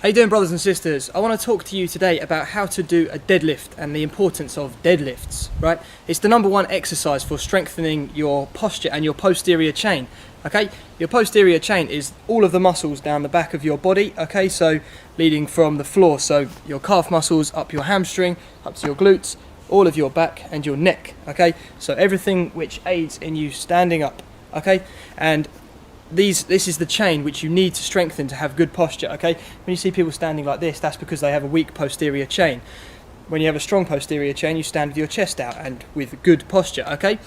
How you doing, brothers and sisters? I want to talk to you today about how to do a deadlift and the importance of deadlifts, right? It's the #1 exercise for strengthening your posture and your posterior chain, okay? Your posterior chain is all of the muscles down the back of your body, okay? So leading from the floor, so your calf muscles up your hamstring, up to your glutes, all of your back and your neck, okay? So everything which aids in you standing up, okay? And this is the chain which you need to strengthen to have good posture, okay? When you see people standing like this, that's because they have a weak posterior chain. When you have a strong posterior chain, you stand with your chest out and with good posture, okay?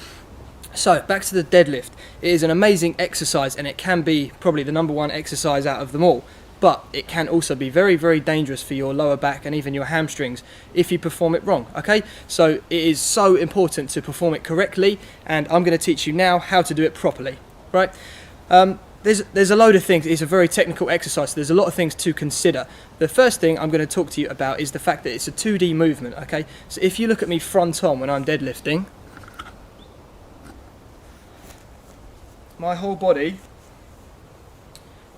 So, back to the deadlift. It is an amazing exercise and it can be probably the #1 exercise out of them all. But it can also be very, very dangerous for your lower back and even your hamstrings if you perform it wrong, okay? So it is so important to perform it correctly, and I'm going to teach you now how to do it properly, right? There's a load of things. It's a very technical exercise, so there's a lot of things to consider. The first thing I'm going to talk to you about is the fact that it's a 2D movement, okay? So if you look at me front on when I'm deadlifting, my whole body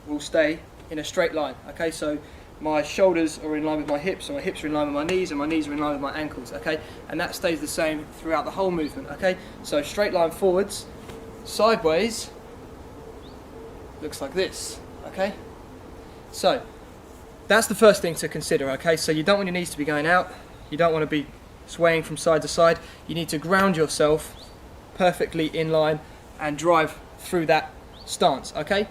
will stay in a straight line, okay? So my shoulders are in line with my hips, and my hips are in line with my knees, and my knees are in line with my ankles, okay? And that stays the same throughout the whole movement, okay? So straight line forwards, sideways, looks like this, okay? So that's the first thing to consider, okay? So you don't want your knees to be going out, you don't want to be swaying from side to side. You need to ground yourself perfectly in line and drive through that stance, okay?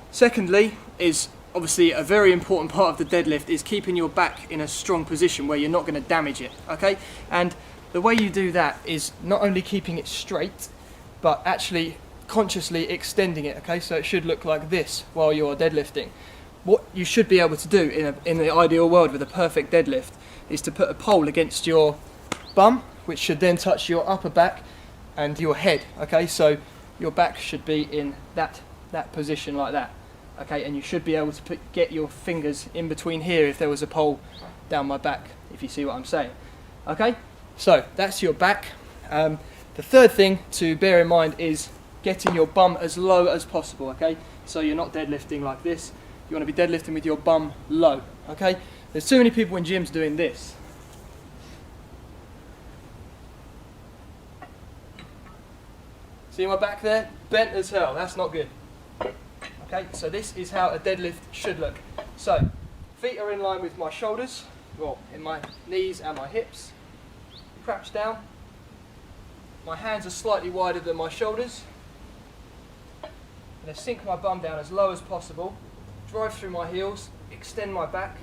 Secondly is obviously a very important part of the deadlift is keeping your back in a strong position where you're not going to damage it, okay? And the way you do that is not only keeping it straight, but actually consciously extending it, okay? So it should look like this while you're deadlifting. What you should be able to do in the ideal world with a perfect deadlift is to put a pole against your bum, which should then touch your upper back and your head, okay? So your back should be in that position like that, okay? And you should be able to get your fingers in between here if there was a pole down my back, if you see what I'm saying, okay? So that's your back. The third thing to bear in mind is getting your bum as low as possible, okay? So you're not deadlifting like this. You want to be deadlifting with your bum low, okay? There's too many people in gyms doing this. See my back there? Bent as hell. That's not good. Okay, so this is how a deadlift should look. So, feet are in line with my shoulders, well, in my knees and my hips. Crouch down. My hands are slightly wider than my shoulders. I'm going to sink my bum down as low as possible, drive through my heels, extend my back,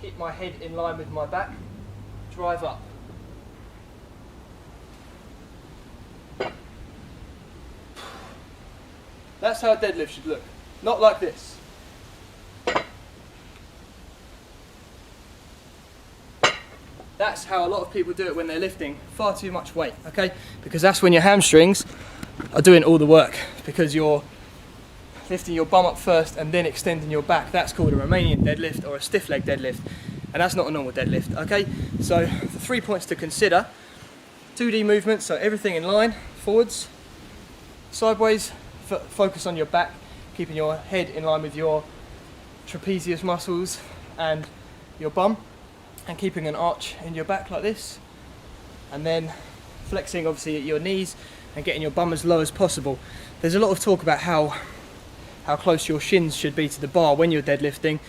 keep my head in line with my back, drive up. That's how a deadlift should look, not like this. That's how a lot of people do it when they're lifting far too much weight, okay? Because that's when your hamstrings are doing all the work, because you're lifting your bum up first and then extending your back. That's called a Romanian deadlift or a stiff leg deadlift, and that's not a normal deadlift, okay? So the 3 points to consider: 2D movement, so everything in line, forwards, sideways, focus on your back, keeping your head in line with your trapezius muscles and your bum, and keeping an arch in your back like this, and then flexing obviously at your knees and getting your bum as low as possible. There's a lot of talk about how close your shins should be to the bar when you're deadlifting.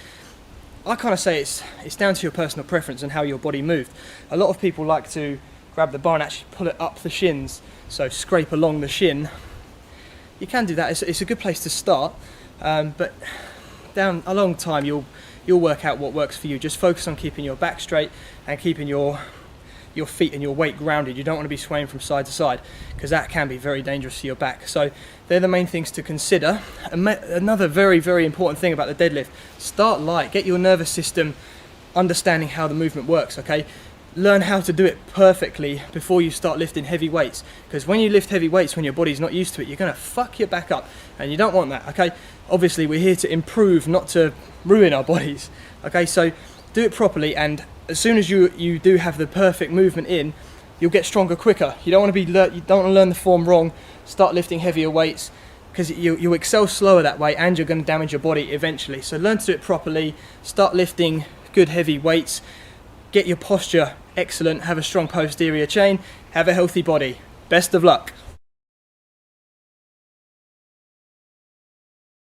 I kind of say it's down to your personal preference and how your body moved. A lot of people like to grab the bar and actually pull it up the shins, so scrape along the shin. You can do that. It's a good place to start, but down a long time you'll work out what works for you. Just focus on keeping your back straight and keeping your feet and your weight grounded. You don't want to be swaying from side to side, because that can be very dangerous for your back. So they're the main things to consider. Another very, very important thing about the deadlift: start light. Get your nervous system understanding how the movement works, okay? Learn how to do it perfectly before you start lifting heavy weights, because when you lift heavy weights when your body's not used to it, you're going to fuck your back up, and you don't want that, okay? Obviously we're here to improve, not to ruin our bodies, okay? So do it properly, and as soon as you do have the perfect movement in, you'll get stronger quicker. You don't want to learn the form wrong, start lifting heavier weights, because you excel slower that way, and you're going to damage your body eventually. So learn to do it properly, start lifting good heavy weights, get your posture excellent, have a strong posterior chain, have a healthy body. Best of luck.